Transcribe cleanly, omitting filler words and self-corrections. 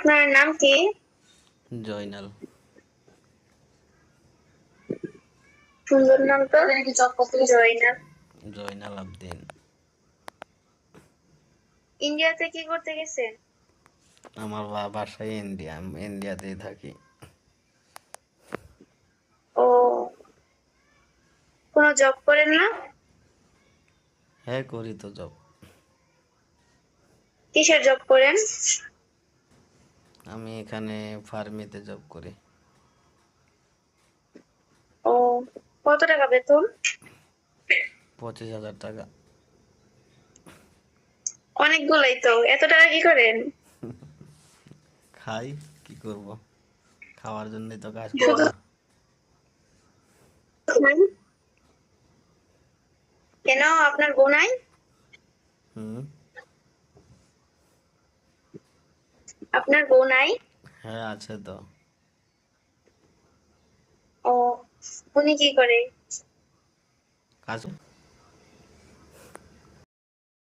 আপনার নাম কি? জয়নাল। সুন্দর নাম তো। জয়নাল। জয়নাল আবদিন। ইন্ডিয়াতে কি করতে গেছেন? আমার বাসায় ইন্ডিয়া, আমি ইন্ডিয়াতেই থাকি। ও, কোনো জব করেন না? হ্যাঁ, করি তো জব। কিসের জব করেন? আমি এখানে ফার্মেতে জব করি। ও, কত টাকা বেতন? 25,000 টাকা। অনেকগুলাই তো, এত টাকা কি করেন? খাই, কি করব, খাওয়ার জন্যই তো কাজ করি শুধু না। খান? কেন, আপনার বউ নাই? হুম। আপনার বউ নাই? হ্যাঁ, আছে তো। ও, উনি কি করে? কাজ